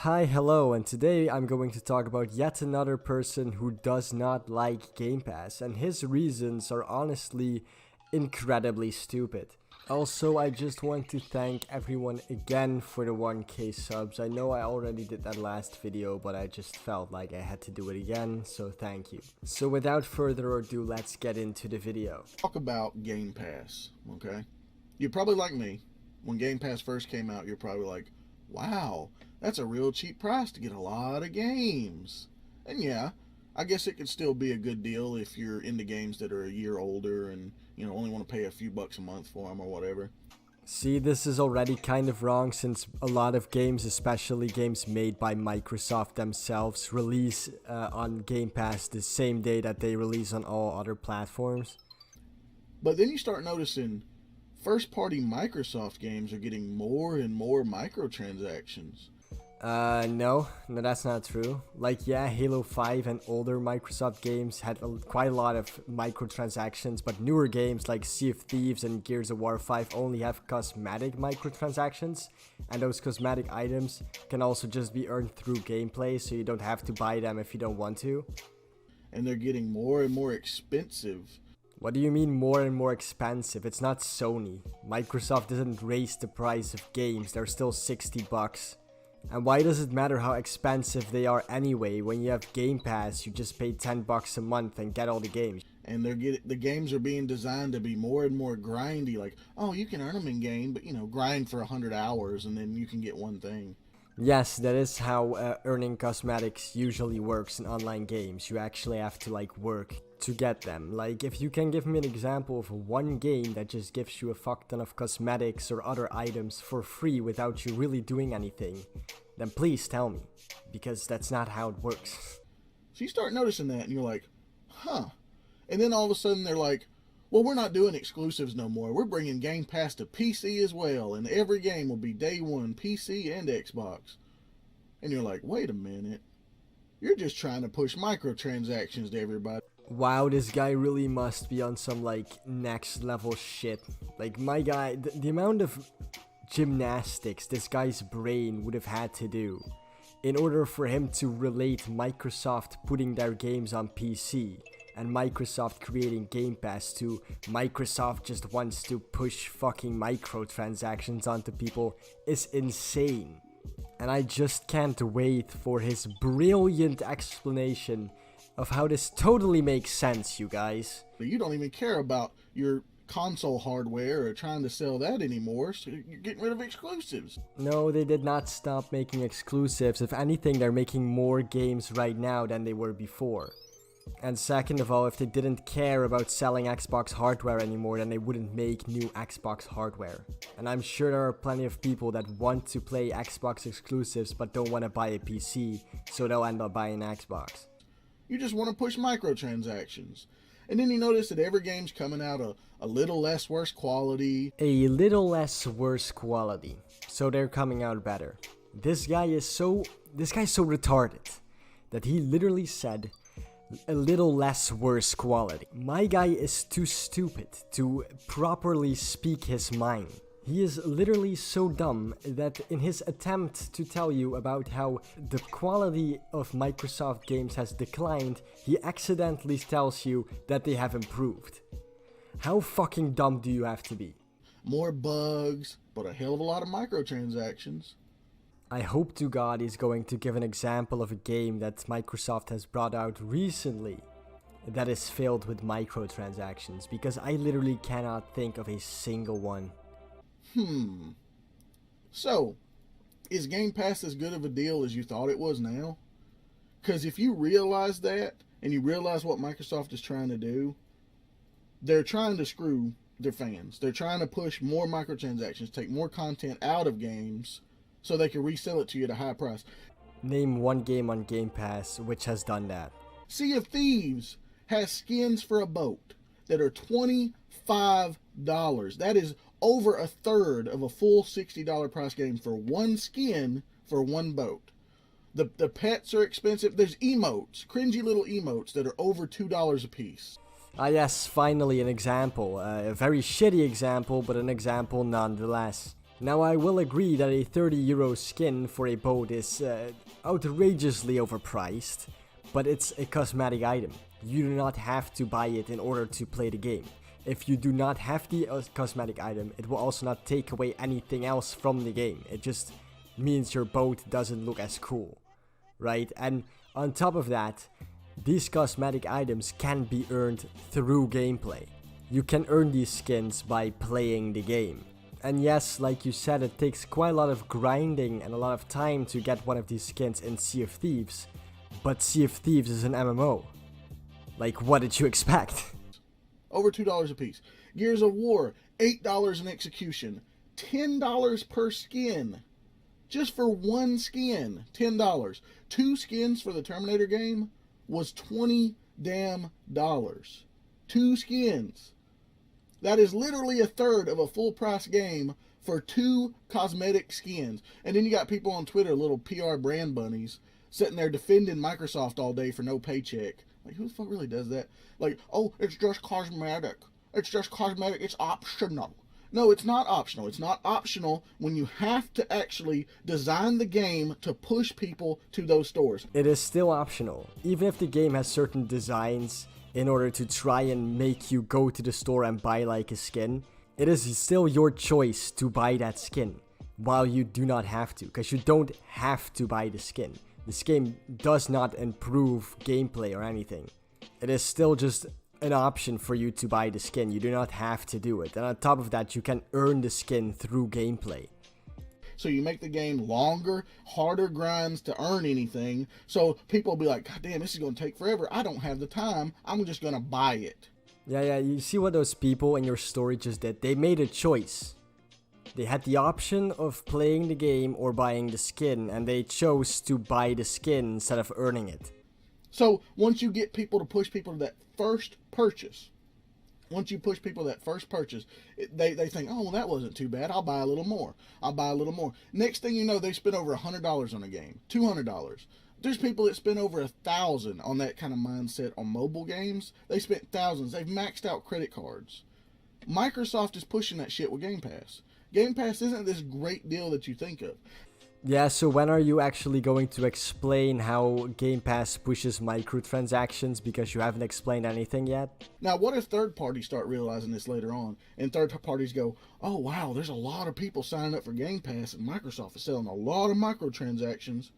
Hi, hello, and today I'm going to talk about yet another person who does not like Game Pass, and his reasons are honestly incredibly stupid. Also, I just want to thank everyone again for the 1k subs. I know I already did that last video, but I just felt like I had to do it again, so thank you. So without further ado, let's get into the video. Talk about Game Pass, okay? You're probably like me. When Game Pass first came out, you're probably like, wow, that's a real cheap price to get a lot of games. And yeah, I guess it could still be a good deal if you're into games that are a year older and, only want to pay a few bucks a month for them or whatever. See, this is already kind of wrong since a lot of games, especially games made by Microsoft themselves, release on Game Pass the same day that they release on all other platforms. But then you start noticing first-party Microsoft games are getting more and more microtransactions. No, that's not true. Like, yeah, Halo 5 and older Microsoft games had quite a lot of microtransactions, but newer games like Sea of Thieves and Gears of War 5 only have cosmetic microtransactions, and those cosmetic items can also just be earned through gameplay, so you don't have to buy them if you don't want to. And they're getting more and more expensive. What do you mean more and more expensive? It's not Sony. Microsoft doesn't raise the price of games, they're still 60 bucks. And why does it matter how expensive they are anyway? When you have Game Pass, you just pay 10 bucks a month and get all the games. And the games are being designed to be more and more grindy. Like, oh, you can earn them in game, but grind for 100 hours and then you can get one thing. Yes, that is how earning cosmetics usually works in online games. You actually have to work to get them. Like, if you can give me an example of one game that just gives you a fuck ton of cosmetics or other items for free without you really doing anything, then please tell me, because that's not how it works. So you start noticing that and you're like, huh. And then all of a sudden they're like, well, we're not doing exclusives no more. We're bringing Game Pass to PC as well, and every game will be day one, PC and Xbox. And you're like, wait a minute. You're just trying to push microtransactions to everybody. Wow, this guy really must be on some next level shit. Like, my guy, the amount of gymnastics this guy's brain would have had to do in order for him to relate Microsoft putting their games on PC and Microsoft creating Game Pass to Microsoft just wants to push fucking microtransactions onto people is insane. And I just can't wait for his brilliant explanation of how this totally makes sense, you guys. You don't even care about your console hardware or trying to sell that anymore, so you're getting rid of exclusives. No, they did not stop making exclusives. If anything, they're making more games right now than they were before. And second of all, if they didn't care about selling Xbox hardware anymore, then they wouldn't make new Xbox hardware. And I'm sure there are plenty of people that want to play Xbox exclusives but don't want to buy a PC, so they'll end up buying an Xbox. You just want to push microtransactions. And then you notice that every game's coming out a little less worse quality. A little less worse quality. So they're coming out better. This guy's so retarded that he literally said a little less worse quality. My guy is too stupid to properly speak his mind. He is literally so dumb that in his attempt to tell you about how the quality of Microsoft games has declined, he accidentally tells you that they have improved. How fucking dumb do you have to be? More bugs, but a hell of a lot of microtransactions. I hope to God he's going to give an example of a game that Microsoft has brought out recently that is filled with microtransactions, because I literally cannot think of a single one. So, is Game Pass as good of a deal as you thought it was now? Because if you realize that, and you realize what Microsoft is trying to do, they're trying to screw their fans. They're trying to push more microtransactions, take more content out of games, so they can resell it to you at a high price. Name one game on Game Pass which has done that. Sea of Thieves has skins for a boat that are $25. That is over a third of a full $60 price game for one skin for one boat. The pets are expensive. There's emotes, cringy little emotes that are over $2 a piece. Ah yes, finally an example. A very shitty example, but an example nonetheless. Now I will agree that a €30 skin for a boat is outrageously overpriced, but it's a cosmetic item. You do not have to buy it in order to play the game. If you do not have the cosmetic item, it will also not take away anything else from the game. It just means your boat doesn't look as cool, right? And on top of that, these cosmetic items can be earned through gameplay. You can earn these skins by playing the game. And yes, like you said, it takes quite a lot of grinding and a lot of time to get one of these skins in Sea of Thieves. But Sea of Thieves is an MMO. Like, what did you expect? Over $2 a piece. Gears of War, $8 in execution. $10 per skin. Just for one skin, $10. 2 skins for the Terminator game was $20 damn dollars. 2 skins. That is literally a third of a full price game for 2 cosmetic skins. And then you got people on Twitter, little PR brand bunnies, sitting there defending Microsoft all day for no paycheck. Like, who the fuck really does that? Like, oh, it's just cosmetic. It's just cosmetic. It's optional. No, it's not optional. It's not optional when you have to actually design the game to push people to those stores. It is still optional. Even if the game has certain designs in order to try and make you go to the store and buy like a skin, it is still your choice to buy that skin, while you do not have to, because you don't have to buy the skin. This game does not improve gameplay or anything. It is still just an option for you to buy the skin. You do not have to do it. And on top of that, you can earn the skin through gameplay. So you make the game longer, harder grinds to earn anything. So people will be like, God damn, this is going to take forever. I don't have the time. I'm just going to buy it. Yeah, you see what those people in your story just did? They made a choice. They had the option of playing the game or buying the skin, and they chose to buy the skin instead of earning it. So once you get people to push people to that first purchase, they think, oh, well, that wasn't too bad. I'll buy a little more. Next thing you know, they spend over $100 on a game, $200. There's people that spend over $1,000 on that kind of mindset on mobile games. They spent thousands. They've maxed out credit cards. Microsoft is pushing that shit with Game Pass. Game Pass isn't this great deal that you think of. Yeah, so when are you actually going to explain how Game Pass pushes microtransactions, because you haven't explained anything yet? Now, what if third parties start realizing this later on, and third parties go, oh wow, there's a lot of people signing up for Game Pass, and Microsoft is selling a lot of microtransactions.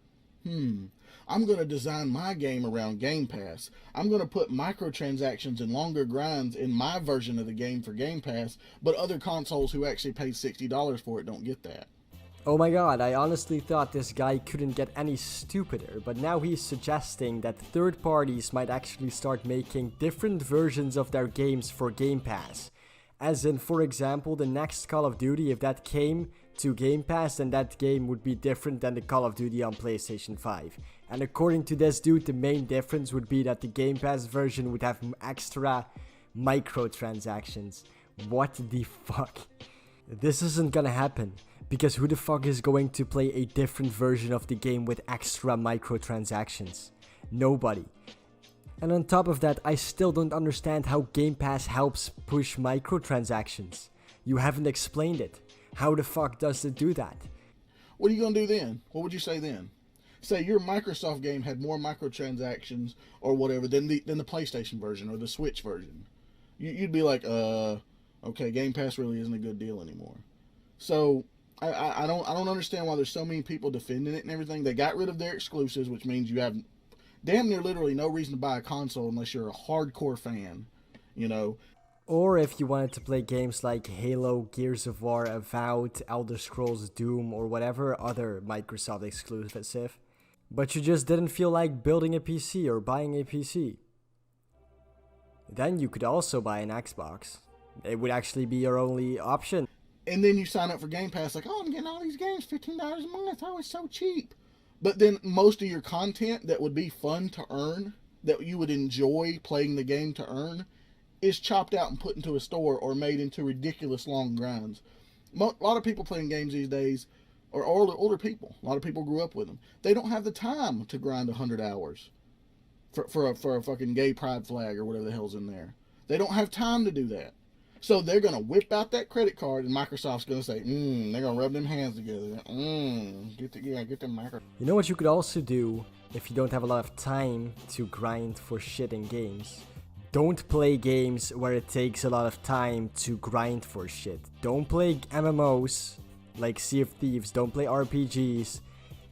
I'm going to design my game around Game Pass. I'm going to put microtransactions and longer grinds in my version of the game for Game Pass, but other consoles who actually pay $60 for it don't get that. Oh my god, I honestly thought this guy couldn't get any stupider, but now he's suggesting that third parties might actually start making different versions of their games for Game Pass. As in, for example, the next Call of Duty, if that came to Game Pass, then that game would be different than the Call of Duty on PlayStation 5. And according to this dude, the main difference would be that the Game Pass version would have extra microtransactions. What the fuck? This isn't gonna happen, because who the fuck is going to play a different version of the game with extra microtransactions? Nobody. And on top of that, I still don't understand how Game Pass helps push microtransactions. You haven't explained it. How the fuck does it do that? What are you going to do then? What would you say then? Say your Microsoft game had more microtransactions or whatever than the PlayStation version or the Switch version. You'd be like, okay, Game Pass really isn't a good deal anymore. So I don't understand why there's so many people defending it and everything. They got rid of their exclusives, which means you have damn near literally no reason to buy a console unless you're a hardcore fan, you know. Or if you wanted to play games like Halo, Gears of War, Avowed, Elder Scrolls, Doom, or whatever other Microsoft exclusive, but you just didn't feel like building a PC or buying a PC. Then you could also buy an Xbox. It would actually be your only option. And then you sign up for Game Pass like, oh, I'm getting all these games, $15 a month, oh, it's so cheap. But then most of your content that would be fun to earn, that you would enjoy playing the game to earn, is chopped out and put into a store or made into ridiculous long grinds. A lot of people playing games these days are older people. A lot of people grew up with them. They don't have the time to grind 100 hours for a fucking gay pride flag or whatever the hell's in there. They don't have time to do that. So they're gonna whip out that credit card, and Microsoft's gonna say, they're gonna rub them hands together. Get them micro. You know what you could also do if you don't have a lot of time to grind for shit in games? Don't play games where it takes a lot of time to grind for shit. Don't play MMOs like Sea of Thieves. Don't play RPGs.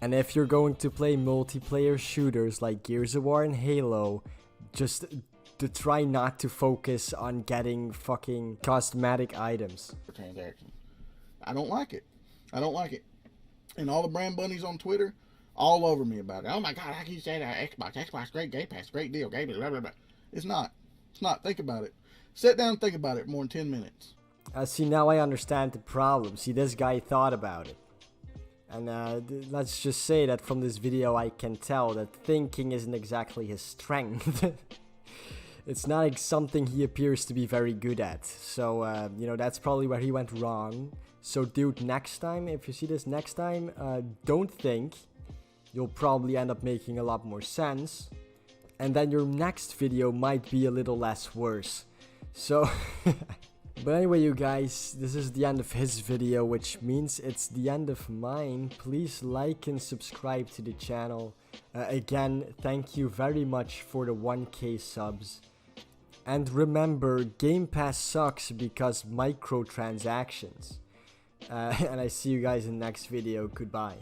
And if you're going to play multiplayer shooters like Gears of War and Halo, just to try not to focus on getting fucking cosmetic items. Transaction. I don't like it. I don't like it. And all the brand bunnies on Twitter, all over me about it. Oh my god, how can you say that? Xbox, great Game Pass, great deal, blah, blah, blah. It's not. It's not. Think about it. Sit down and think about it more than 10 minutes. See, now I understand the problem. See, this guy thought about it. And let's just say that from this video I can tell that thinking isn't exactly his strength. It's not something he appears to be very good at. So, you know, that's probably where he went wrong. So, dude, next time, if you see this next time, don't think. You'll probably end up making a lot more sense. And then your next video might be a little less worse. So, but anyway, you guys, this is the end of his video, which means it's the end of mine. Please like and subscribe to the channel. Again, thank you very much for the 1K subs. And remember, Game Pass sucks because microtransactions. And I see you guys in the next video. Goodbye.